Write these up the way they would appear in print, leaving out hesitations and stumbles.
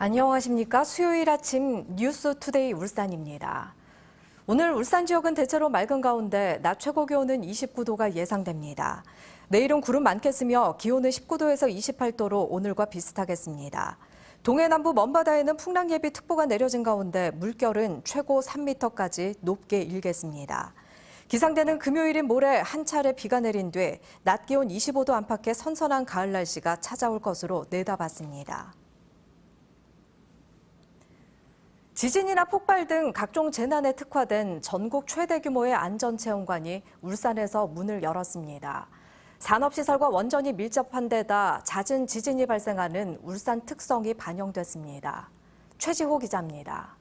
안녕하십니까. 수요일 아침 뉴스투데이 울산입니다. 오늘 울산 지역은 대체로 맑은 가운데 낮 최고 기온은 29도가 예상됩니다. 내일은 구름 많겠으며 기온은 19도에서 28도로 오늘과 비슷하겠습니다. 동해 남부 먼바다에는 풍랑 예비 특보가 내려진 가운데 물결은 최고 3m까지 높게 일겠습니다. 기상대는 금요일인 모레 한 차례 비가 내린 뒤 낮 기온 25도 안팎의 선선한 가을 날씨가 찾아올 것으로 내다봤습니다. 지진이나 폭발 등 각종 재난에 특화된 전국 최대 규모의 안전체험관이 울산에서 문을 열었습니다. 산업시설과 원전이 밀접한 데다 잦은 지진이 발생하는 울산 특성이 반영됐습니다. 최지호 기자입니다.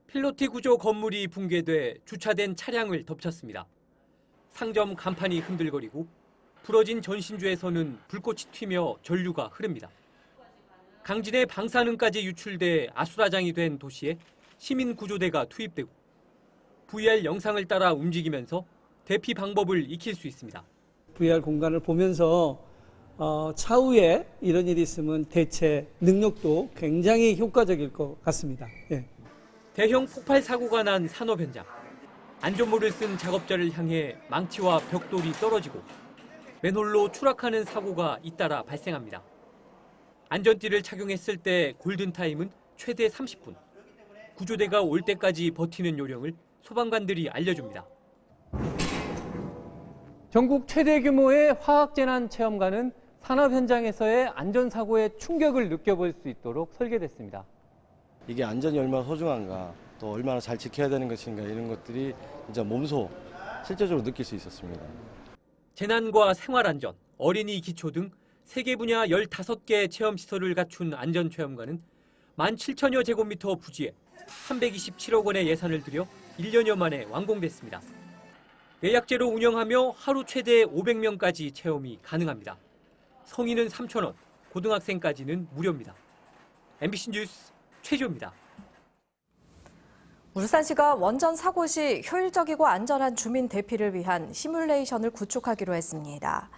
필로티 구조 건물이 붕괴돼 주차된 차량을 덮쳤습니다. 상점 간판이 흔들거리고 부러진 전신주에서는 불꽃이 튀며 전류가 흐릅니다. 강진의 방사능까지 유출돼 아수라장이 된 도시에 시민구조대가 투입되고 VR 영상을 따라 움직이면서 대피 방법을 익힐 수 있습니다. VR 공간을 보면서 차후에 이런 일이 있으면 대체 능력도 굉장히 효과적일 것 같습니다. 예. 대형 폭발 사고가 난 산업 현장. 안전모를 쓴 작업자를 향해 망치와 벽돌이 떨어지고 맨홀로 추락하는 사고가 잇따라 발생합니다. 안전띠를 착용했을 때 골든타임은 최대 30분. 구조대가 올 때까지 버티는 요령을 소방관들이 알려줍니다. 전국 최대 규모의 화학재난 체험관은 산업 현장에서의 안전사고의 충격을 느껴볼 수 있도록 설계됐습니다. 이게 안전이 얼마나 소중한가, 또 얼마나 잘 지켜야 되는 것인가 이런 것들이 진짜 몸소 실제적으로 느낄 수 있었습니다. 재난과 생활안전, 어린이 기초 등 세계 분야 15개 체험시설을 갖춘 안전체험관은 17,000여 제곱미터 부지에 327억 원의 예산을 들여 1년여 만에 완공됐습니다. 예약제로 운영하며 하루 최대 500명까지 체험이 가능합니다. 성인은 3,000원, 고등학생까지는 무료입니다. MBC 뉴스 최지호입니다. 울산시가 원전 사고 시 효율적이고 안전한 주민 대피를 위한 시뮬레이션을 구축하기로 했습니다.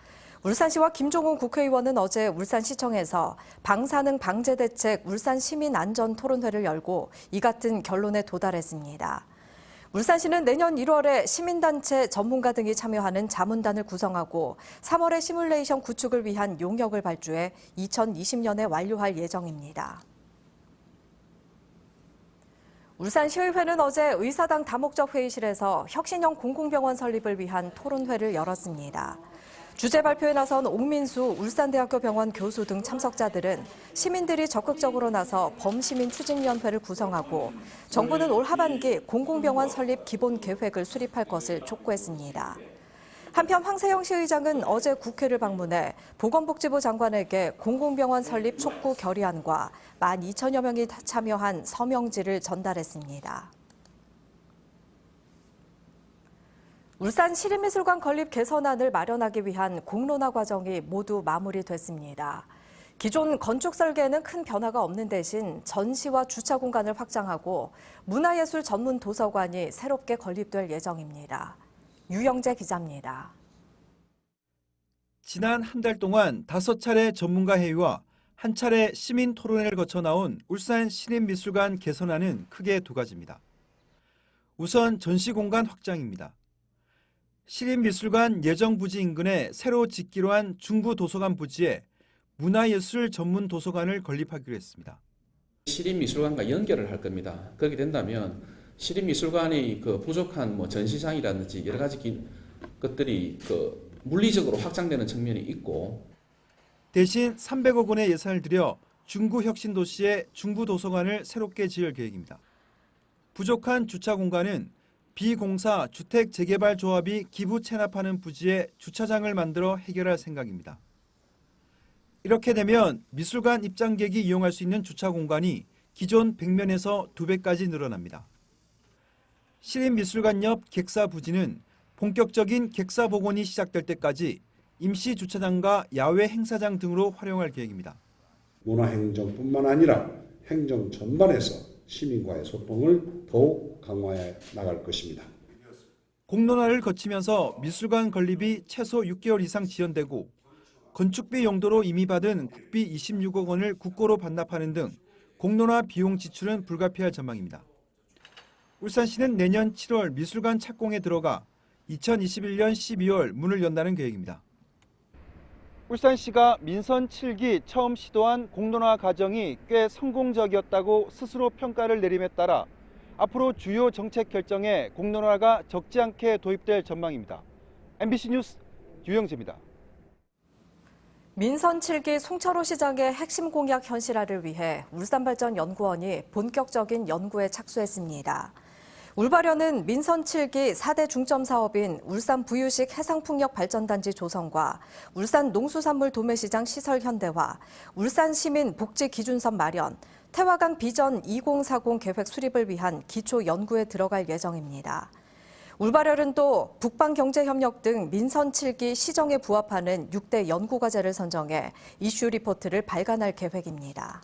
울산시와 김종훈 국회의원은 어제 울산시청에서 방사능 방제 대책 울산 시민 안전 토론회를 열고 이 같은 결론에 도달했습니다. 울산시는 내년 1월에 시민단체 전문가 등이 참여하는 자문단을 구성하고 3월에 시뮬레이션 구축을 위한 용역을 발주해 2020년에 완료할 예정입니다. 울산시의회는 어제 의사당 다목적 회의실에서 혁신형 공공병원 설립을 위한 토론회를 열었습니다. 주재 발표에 나선 옥민수 울산대학교 병원 교수 등 참석자들은 시민들이 적극적으로 나서 범시민 추진위원회를 구성하고 정부는 올 하반기 공공병원 설립 기본 계획을 수립할 것을 촉구했습니다. 한편 황세영 시의장은 어제 국회를 방문해 보건복지부 장관에게 공공병원 설립 촉구 결의안과 12,000여 명이 참여한 서명지를 전달했습니다. 울산 시립미술관 건립 개선안을 마련하기 위한 공론화 과정이 모두 마무리됐습니다. 기존 건축 설계에는 큰 변화가 없는 대신 전시와 주차 공간을 확장하고 문화예술 전문 도서관이 새롭게 건립될 예정입니다. 유영재 기자입니다. 지난 한 달 동안 5차례 전문가 회의와 한 차례 시민 토론회를 거쳐 나온 울산 시립미술관 개선안은 크게 두 가지입니다. 우선 전시 공간 확장입니다. 시립미술관 예정 부지 인근에 새로 짓기로 한 중부 도서관 부지에 문화예술 전문 도서관을 건립하기로 했습니다. 시립미술관과 연결을 할 겁니다. 그렇게 된다면 시립미술관의 부족한 전시장이라든지 여러 가지 것들이 물리적으로 확장되는 측면이 있고, 대신 300억 원의 예산을 들여 중구 혁신도시에 중부 도서관을 새롭게 지을 계획입니다. 부족한 주차 공간은 비공사 주택재개발조합이 기부 체납하는 부지에 주차장을 만들어 해결할 생각입니다. 이렇게 되면 미술관 입장객이 이용할 수 있는 주차 공간이 기존 100면에서 2배까지 늘어납니다. 시립미술관 옆 객사 부지는 본격적인 객사 복원이 시작될 때까지 임시 주차장과 야외 행사장 등으로 활용할 계획입니다. 문화행정뿐만 아니라 행정 전반에서 시민과의 소통을 더욱 강화해 나갈 것입니다. 공론화를 거치면서 미술관 건립이 최소 6개월 이상 지연되고 건축비 용도로 이미 받은 국비 26억 원을 국고로 반납하는 등 공론화 비용 지출은 불가피할 전망입니다. 울산시는 내년 7월 미술관 착공에 들어가 2021년 12월 문을 연다는 계획입니다. 울산시가 민선 7기 처음 시도한 공론화 과정이 꽤 성공적이었다고 스스로 평가를 내림에 따라 앞으로 주요 정책 결정에 공론화가 적지 않게 도입될 전망입니다. MBC 뉴스 유영재입니다. 민선 7기 송철호 시장의 핵심 공약 현실화를 위해 울산발전연구원이 본격적인 연구에 착수했습니다. 울발연은 민선 7기 4대 중점 사업인 울산 부유식 해상풍력 발전단지 조성과 울산 농수산물 도매시장 시설 현대화, 울산 시민 복지 기준선 마련, 태화강 비전 2040 계획 수립을 위한 기초 연구에 들어갈 예정입니다. 울발연은 또 북방경제협력 등 민선 7기 시정에 부합하는 6대 연구과제를 선정해 이슈 리포트를 발간할 계획입니다.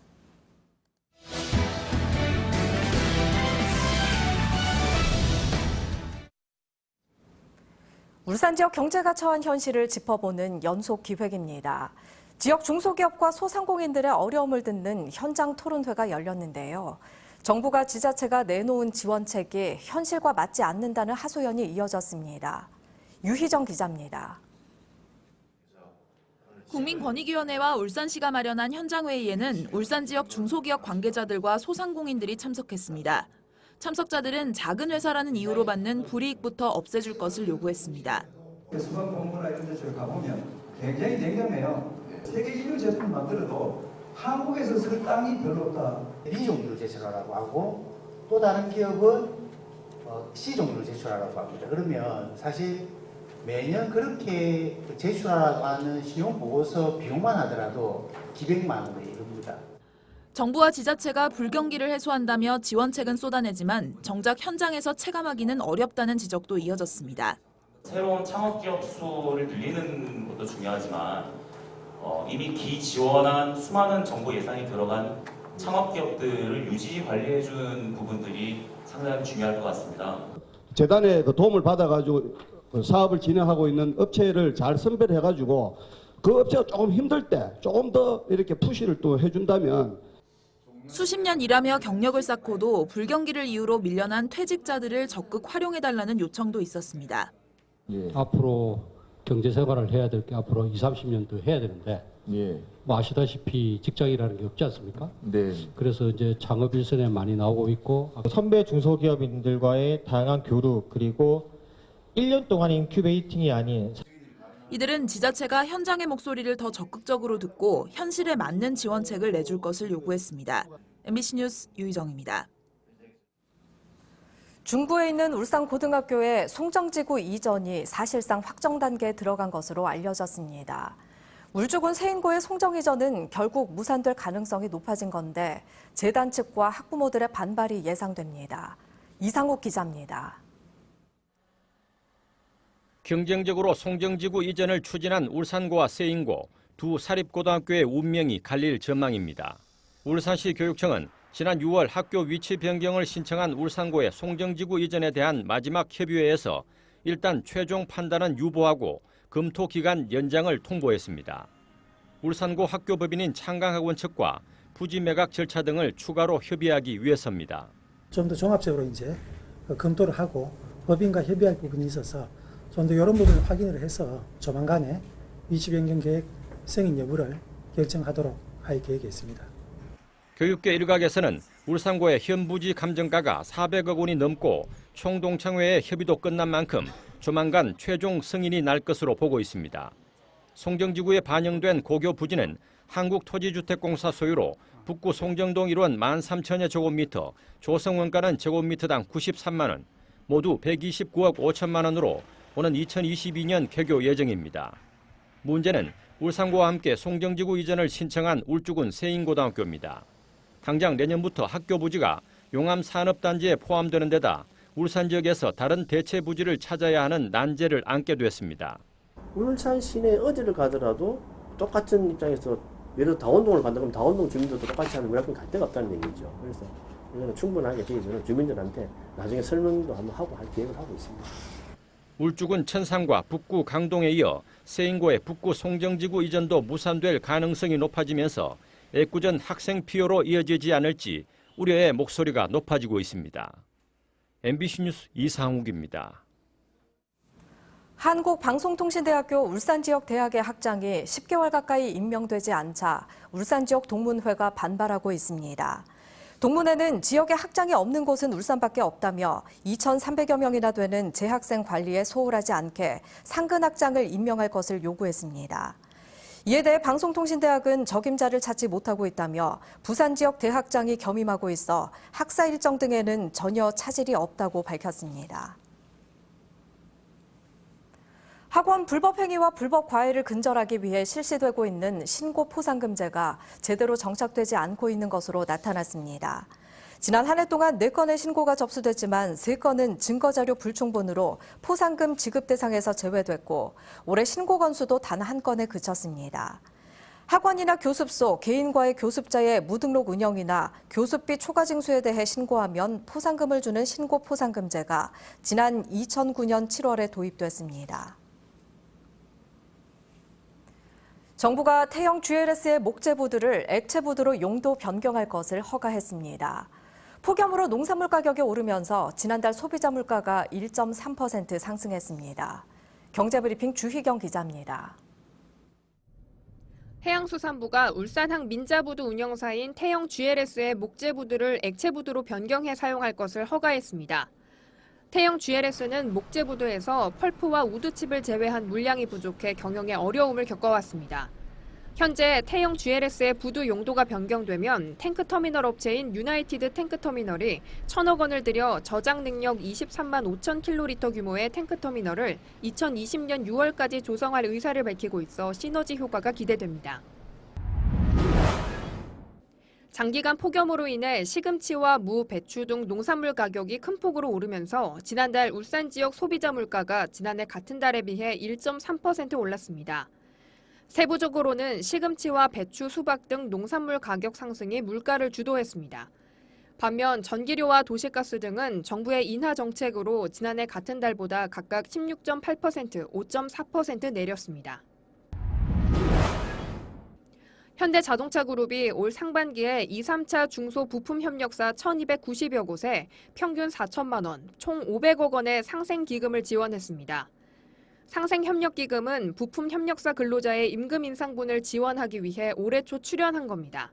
울산 지역 경제가 처한 현실을 짚어보는 연속 기획입니다. 지역 중소기업과 소상공인들의 어려움을 듣는 현장 토론회가 열렸는데요. 정부가 지자체가 내놓은 지원책이 현실과 맞지 않는다는 하소연이 이어졌습니다. 유희정 기자입니다. 국민권익위원회와 울산시가 마련한 현장회의에는 울산 지역 중소기업 관계자들과 소상공인들이 참석했습니다. 참석자들은 작은 회사라는 이유로 받는 불이익부터 없애줄 것을 요구했습니다. 수박공무나 이런 데서 가보면 굉장히 냉정해요. 세계적인 제품을 만들어도 한국에서 쓸 땅이 별로 없다. B종류를 제출하라고 하고 또 다른 기업은 C종류를 제출하라고 합니다. 그러면 사실 매년 그렇게 제출하라고 하는 신용보고서 비용만 하더라도 기백만 원에 이릅니다. 정부와 지자체가 불경기를 해소한다며 지원책은 쏟아내지만 정작 현장에서 체감하기는 어렵다는 지적도 이어졌습니다. 새로운 창업기업 수를 늘리는 것도 중요하지만 이미 기지원한 수많은 정부 예산이 들어간 창업기업들을 유지 관리해준 부분들이 상당히 중요할 것 같습니다. 재단의 도움을 받아가지고 사업을 진행하고 있는 업체를 잘 선별해가지고 그 업체가 조금 힘들 때 조금 더 이렇게 푸시를 또 해준다면 수십 년 일하며 경력을 쌓고도 불경기를 이유로 밀려난 퇴직자들을 적극 활용해달라는 요청도 있었습니다. 앞으로 경제생활을 해야 될 게 앞으로 20, 30년 더 해야 되는데 뭐 아시다시피 직장이라는 게 없지 않습니까? 그래서 이제 창업 일선에 많이 나오고 있고 선배 중소기업인들과의 다양한 교류 그리고 1년 동안 인큐베이팅이 아닌 이들은 지자체가 현장의 목소리를 더 적극적으로 듣고 현실에 맞는 지원책을 내줄 것을 요구했습니다. MBC 뉴스 유희정입니다. 중구에 있는 울산고등학교의 송정지구 이전이 사실상 확정 단계에 들어간 것으로 알려졌습니다. 울주군 세인고의 송정 이전은 결국 무산될 가능성이 높아진 건데 재단 측과 학부모들의 반발이 예상됩니다. 이상욱 기자입니다. 경쟁적으로 송정지구 이전을 추진한 울산고와 세인고 두 사립고등학교의 운명이 갈릴 전망입니다. 울산시 교육청은 지난 6월 학교 위치 변경을 신청한 울산고의 송정지구 이전에 대한 마지막 협의회에서 일단 최종 판단은 유보하고 검토 기간 연장을 통보했습니다. 울산고 학교법인인 창강학원 측과 부지 매각 절차 등을 추가로 협의하기 위해서입니다. 좀 더 종합적으로 이제 검토를 하고 법인과 협의할 부분이 있어서 좀 더 이런 부분을 확인을 해서 조만간에 위치 변경 계획 승인 여부를 결정하도록 할 계획이 있습니다. 교육계 일각에서는 울산고의 현부지 감정가가 400억 원이 넘고 총동창회의 협의도 끝난 만큼 조만간 최종 승인이 날 것으로 보고 있습니다. 송정지구에 반영된 고교 부지는 한국토지주택공사 소유로 북구 송정동 일원 13,000여 제곱미터, 조성원가는 제곱미터당 93만 원, 모두 129억 5천만 원으로 오는 2022년 개교 예정입니다. 문제는 울산고와 함께 송정지구 이전을 신청한 울주군 세인고등학교입니다. 당장 내년부터 학교 부지가 용암산업단지에 포함되는 데다 울산 지역에서 다른 대체 부지를 찾아야 하는 난제를 안게 됐습니다. 울산 시내 어디를 가더라도 똑같은 입장에서 예를 들어 다원동을 간다 그러면 다원동 주민들도 똑같이 하는 무작정 갈 데가 없다는 얘기죠. 그래서 이거는 충분하게 저희들은 주민들한테 나중에 설명도 한번 하고 할 계획을 하고 있습니다. 울주군 천산과 북구 강동에 이어 세인고의 북구 송정지구 이전도 무산될 가능성이 높아지면서 애꿎은 학생 피요로 이어지지 않을지 우려의 목소리가 높아지고 있습니다. MBC 뉴스 이상욱입니다. 한국방송통신대학교 울산지역 대학의 학장이 10개월 가까이 임명되지 않자 울산지역 동문회가 반발하고 있습니다. 동문회는 지역에 학장이 없는 곳은 울산밖에 없다며 2,300여 명이나 되는 재학생 관리에 소홀하지 않게 상근 학장을 임명할 것을 요구했습니다. 이에 대해 방송통신대학은 적임자를 찾지 못하고 있다며 부산 지역 대학장이 겸임하고 있어 학사 일정 등에는 전혀 차질이 없다고 밝혔습니다. 학원 불법 행위와 불법 과외를 근절하기 위해 실시되고 있는 신고 포상금제가 제대로 정착되지 않고 있는 것으로 나타났습니다. 지난 한 해 동안 4건의 신고가 접수됐지만 3건은 증거자료 불충분으로 포상금 지급 대상에서 제외됐고 올해 신고 건수도 단 1건에 그쳤습니다. 학원이나 교습소, 개인과의 교습자의 무등록 운영이나 교습비 초과 징수에 대해 신고하면 포상금을 주는 신고 포상금제가 지난 2009년 7월에 도입됐습니다. 정부가 태형 GLS의 목재보드를 액체보드로 용도 변경할 것을 허가했습니다. 폭염으로 농산물 가격이 오르면서 지난달 소비자 물가가 1.3% 상승했습니다. 경제브리핑 주희경 기자입니다. 해양수산부가 울산항 민자보드 운영사인 태형 GLS의 목재보드를 액체보드로 변경해 사용할 것을 허가했습니다. 태형 GLS는 목재보드에서 펄프와 우드칩을 제외한 물량이 부족해 경영에 어려움을 겪어왔습니다. 현재 태형 GLS의 부두 용도가 변경되면 탱크터미널 업체인 유나이티드 탱크터미널이 1,000억 원을 들여 저장 능력 23만 5천 킬로리터 규모의 탱크터미널을 2020년 6월까지 조성할 의사를 밝히고 있어 시너지 효과가 기대됩니다. 장기간 폭염으로 인해 시금치와 무, 배추 등 농산물 가격이 큰 폭으로 오르면서 지난달 울산 지역 소비자 물가가 지난해 같은 달에 비해 1.3% 올랐습니다. 세부적으로는 시금치와 배추, 수박 등 농산물 가격 상승이 물가를 주도했습니다. 반면 전기료와 도시가스 등은 정부의 인하 정책으로 지난해 같은 달보다 각각 16.8%, 5.4% 내렸습니다. 현대자동차그룹이 올 상반기에 2, 3차 중소부품협력사 1,290여 곳에 평균 4천만 원, 총 500억 원의 상생기금을 지원했습니다. 상생협력기금은 부품협력사 근로자의 임금 인상분을 지원하기 위해 올해 초 출연한 겁니다.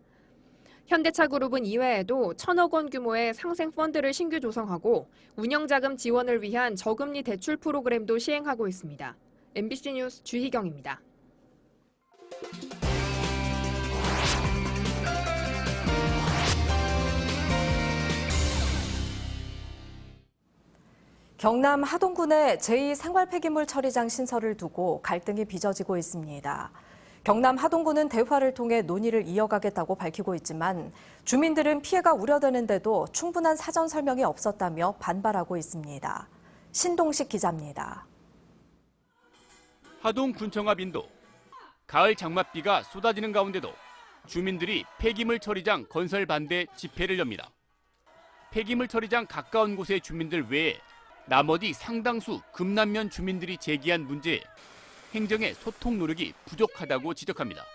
현대차그룹은 이외에도 1,000억 원 규모의 상생펀드를 신규 조성하고 운영자금 지원을 위한 저금리 대출 프로그램도 시행하고 있습니다. MBC 뉴스 주희경입니다. 경남 하동군의 제2생활폐기물 처리장 신설을 두고 갈등이 빚어지고 있습니다. 경남 하동군은 대화를 통해 논의를 이어가겠다고 밝히고 있지만 주민들은 피해가 우려되는데도 충분한 사전 설명이 없었다며 반발하고 있습니다. 신동식 기자입니다. 하동 군청합 인도. 가을 장맛비가 쏟아지는 가운데도 주민들이 폐기물 처리장 건설 반대 집회를 엽니다. 폐기물 처리장 가까운 곳의 주민들 외에 나머지 상당수 금남면 주민들이 제기한 문제에 행정의 소통 노력이 부족하다고 지적합니다.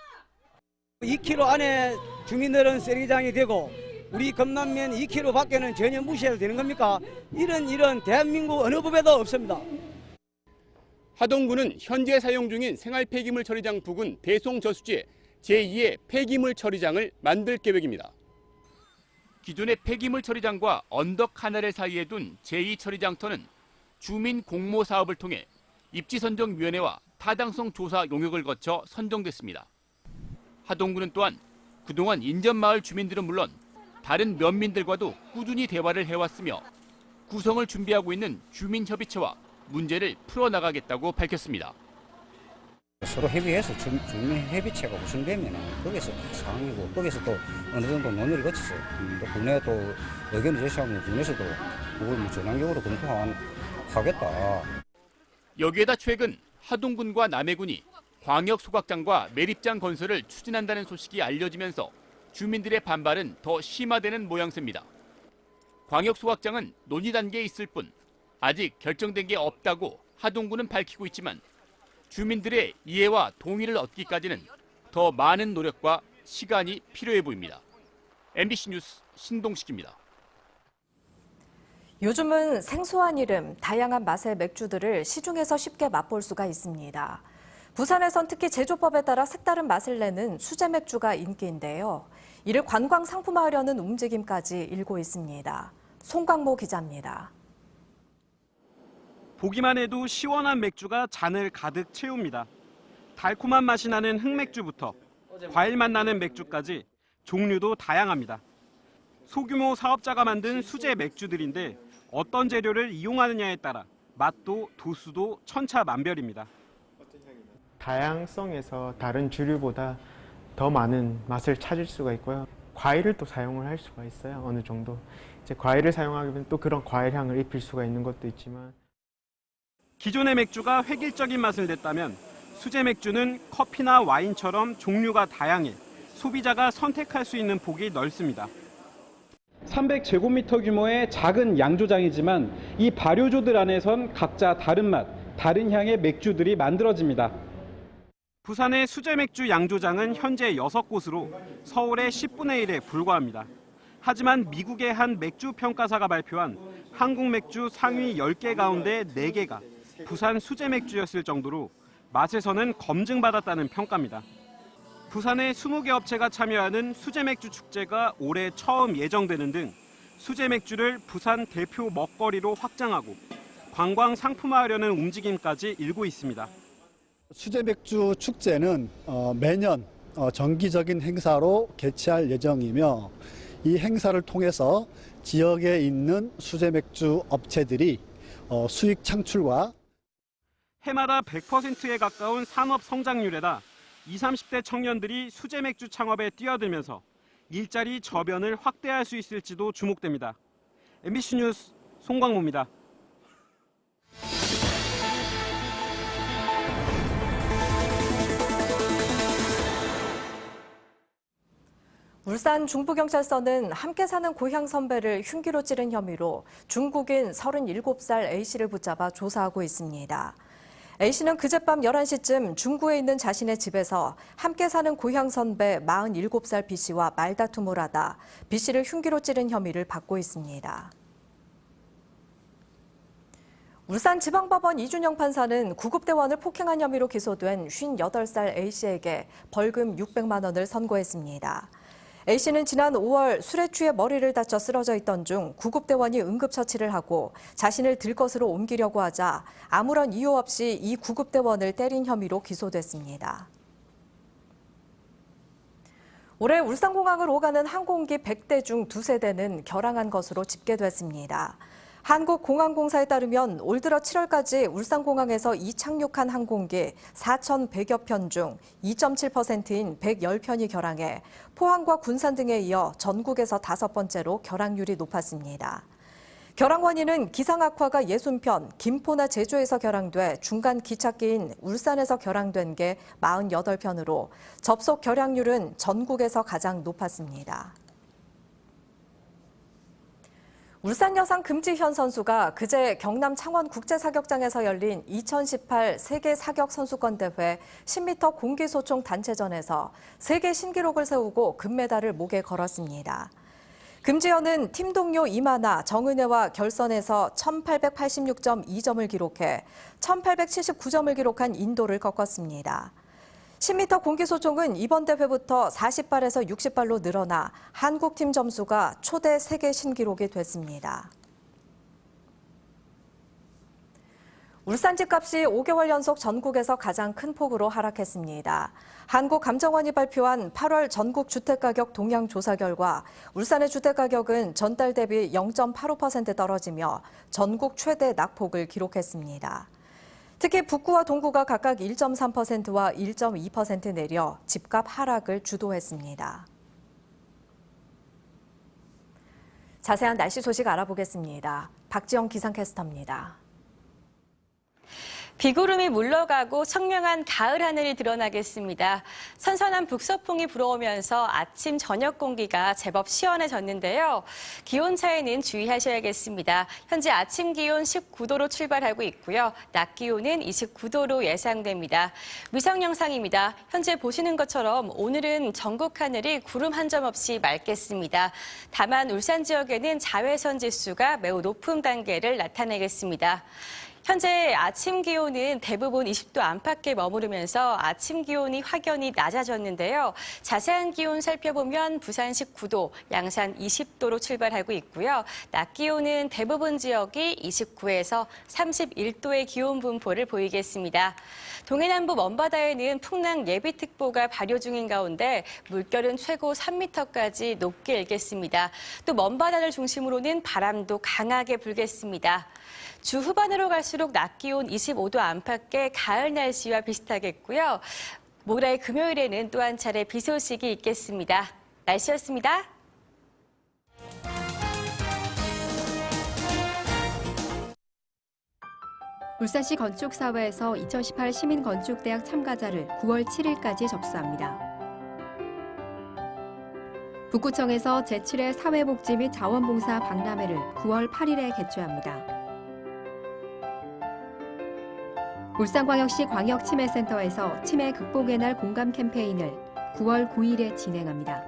2km 안에 주민들은 쓰레기장이 되고 우리 금남면 2km 밖에는 전혀 무시해도 되는 겁니까? 이런 대한민국 어느 법에도 없습니다. 하동군은 현재 사용 중인 생활폐기물 처리장 부근 대송저수지에 제2의 폐기물 처리장을 만들 계획입니다. 기존의 폐기물 처리장과 언덕 하나를 사이에 둔 제2처리장터는 주민 공모 사업을 통해 입지선정위원회와 타당성 조사 용역을 거쳐 선정됐습니다. 하동군은 또한 그동안 인접마을 주민들은 물론 다른 면민들과도 꾸준히 대화를 해왔으며 구성을 준비하고 있는 주민협의체와 문제를 풀어나가겠다고 밝혔습니다. 서로 협의해서 주민협의체가 구성되면 거기서 상황이고 거기서 또 어느 정도 논의를 거쳐서 또 국내에 또 의견을 제시하면 국내에서도 그걸 전향적으로 검토하겠다. 여기에다 최근 하동군과 남해군이 광역 소각장과 매립장 건설을 추진한다는 소식이 알려지면서 주민들의 반발은 더 심화되는 모양새입니다. 광역 소각장은 논의 단계에 있을 뿐 아직 결정된 게 없다고 하동구는 밝히고 있지만 주민들의 이해와 동의를 얻기까지는 더 많은 노력과 시간이 필요해 보입니다. MBC 뉴스 신동식입니다. 요즘은 생소한 이름, 다양한 맛의 맥주들을 시중에서 쉽게 맛볼 수가 있습니다. 부산에선 특히 제조법에 따라 색다른 맛을 내는 수제 맥주가 인기인데요. 이를 관광 상품화하려는 움직임까지 일고 있습니다. 송광모 기자입니다. 보기만 해도 시원한 맥주가 잔을 가득 채웁니다. 달콤한 맛이 나는 흑맥주부터 과일 맛 나는 맥주까지 종류도 다양합니다. 소규모 사업자가 만든 수제 맥주들인데 어떤 재료를 이용하느냐에 따라 맛도 도수도 천차만별입니다. 다양성에서 다른 주류보다 더 많은 맛을 찾을 수가 있고요. 과일을 또 사용을 할 수가 있어요. 어느 정도. 이제 과일을 사용하게 되면 또 그런 과일 향을 입힐 수가 있는 것도 있지만 기존의 맥주가 획일적인 맛을 냈다면 수제 맥주는 커피나 와인처럼 종류가 다양해 소비자가 선택할 수 있는 폭이 넓습니다. 300제곱미터 규모의 작은 양조장이지만 이 발효조들 안에선 각자 다른 맛, 다른 향의 맥주들이 만들어집니다. 부산의 수제 맥주 양조장은 현재 6곳으로 서울의 10분의 1에 불과합니다. 하지만 미국의 한 맥주 평가사가 발표한 한국 맥주 상위 10개 가운데 4개가 부산 수제 맥주였을 정도로 맛에서는 검증받았다는 평가입니다. 부산의 20개 업체가 참여하는 수제 맥주 축제가 올해 처음 예정되는 등 수제 맥주를 부산 대표 먹거리로 확장하고 관광 상품화하려는 움직임까지 일고 있습니다. 수제 맥주 축제는 매년 정기적인 행사로 개최할 예정이며 이 행사를 통해서 지역에 있는 수제 맥주 업체들이 수익 창출과 해마다 100%에 가까운 산업 성장률에다 20, 30대 청년들이 수제 맥주 창업에 뛰어들면서 일자리 저변을 확대할 수 있을지도 주목됩니다. MBC 뉴스 송광모입니다. 울산 중부경찰서는 함께 사는 고향 선배를 흉기로 찌른 혐의로 중국인 37살 A씨를 붙잡아 조사하고 있습니다. A씨는 그젯밤 11시쯤 중구에 있는 자신의 집에서 함께 사는 고향 선배 47살 B씨와 말다툼을 하다 B씨를 흉기로 찌른 혐의를 받고 있습니다. 울산지방법원 이준영 판사는 구급대원을 폭행한 혐의로 기소된 58살 A씨에게 벌금 600만 원을 선고했습니다. A씨는 지난 5월 술에 취해 머리를 다쳐 쓰러져 있던 중 구급대원이 응급처치를 하고 자신을 들 것으로 옮기려고 하자 아무런 이유 없이 이 구급대원을 때린 혐의로 기소됐습니다. 올해 울산공항을 오가는 항공기 100대 중 2세대는 결항한 것으로 집계됐습니다. 한국공항공사에 따르면 올 들어 7월까지 울산공항에서 이착륙한 항공기 4,100여 편 중 2.7%인 110편이 결항해 포항과 군산 등에 이어 전국에서 5번째로 결항률이 높았습니다. 결항 원인은 기상 악화가 60편, 김포나 제주에서 결항돼 중간 기착기인 울산에서 결항된 게 48편으로 접속 결항률은 전국에서 가장 높았습니다. 울산 여상 금지현 선수가 그제 경남 창원 국제사격장에서 열린 2018 세계 사격 선수권 대회 10m 공기소총 단체전에서 세계 신기록을 세우고 금메달을 목에 걸었습니다. 금지현은 팀 동료 이만아, 정은혜와 결선에서 1886.2점을 기록해 1879점을 기록한 인도를 꺾었습니다. 10m 공기소총은 이번 대회부터 40발에서 60발로 늘어나 한국팀 점수가 초대 세계 신기록이 됐습니다. 울산 집값이 5개월 연속 전국에서 가장 큰 폭으로 하락했습니다. 한국감정원이 발표한 8월 전국 주택가격 동향 조사 결과 울산의 주택가격은 전달 대비 0.85% 떨어지며 전국 최대 낙폭을 기록했습니다. 특히 북구와 동구가 각각 1.3%와 1.2% 내려 집값 하락을 주도했습니다. 자세한 날씨 소식 알아보겠습니다. 박지영 기상캐스터입니다. 비구름이 물러가고 청명한 가을 하늘이 드러나겠습니다. 선선한 북서풍이 불어오면서 아침 저녁 공기가 제법 시원해졌는데요. 기온 차이는 주의하셔야겠습니다. 현재 아침 기온 19도로 출발하고 있고요. 낮 기온은 29도로 예상됩니다. 위성 영상입니다. 현재 보시는 것처럼 오늘은 전국 하늘이 구름 한 점 없이 맑겠습니다. 다만 울산 지역에는 자외선 지수가 매우 높은 단계를 나타내겠습니다. 현재 아침 기온은 대부분 20도 안팎에 머무르면서 아침 기온이 확연히 낮아졌는데요. 자세한 기온 살펴보면 부산 19도, 양산 20도로 출발하고 있고요. 낮 기온은 대부분 지역이 29에서 31도의 기온 분포를 보이겠습니다. 동해남부 먼바다에는 풍랑 예비특보가 발효 중인 가운데 물결은 최고 3m까지 높게 일겠습니다. 또 먼바다를 중심으로는 바람도 강하게 불겠습니다. 주 후반으로 갈수록 낮 기온 25도 안팎의 가을 날씨와 비슷하겠고요. 모레 금요일에는 또 한 차례 비 소식이 있겠습니다. 날씨였습니다. 울산시 건축사회에서 2018 시민건축대학 참가자를 9월 7일까지 접수합니다. 북구청에서 제7회 사회복지 및 자원봉사 박람회를 9월 8일에 개최합니다. 울산광역시 광역치매센터에서 치매 극복의 날 공감 캠페인을 9월 9일에 진행합니다.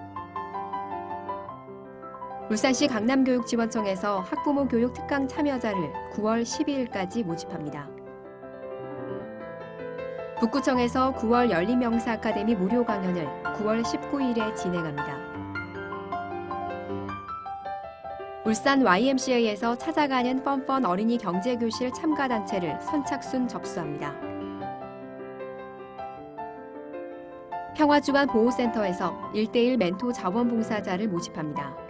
울산시 강남교육지원청에서 학부모 교육 특강 참여자를 9월 12일까지 모집합니다. 북구청에서 9월 열린명사 아카데미 무료 강연을 9월 19일에 진행합니다. 울산 YMCA에서 찾아가는 뻔뻔 어린이 경제교실 참가단체를 선착순 접수합니다. 평화주간 보호센터에서 1:1 멘토 자원봉사자를 모집합니다.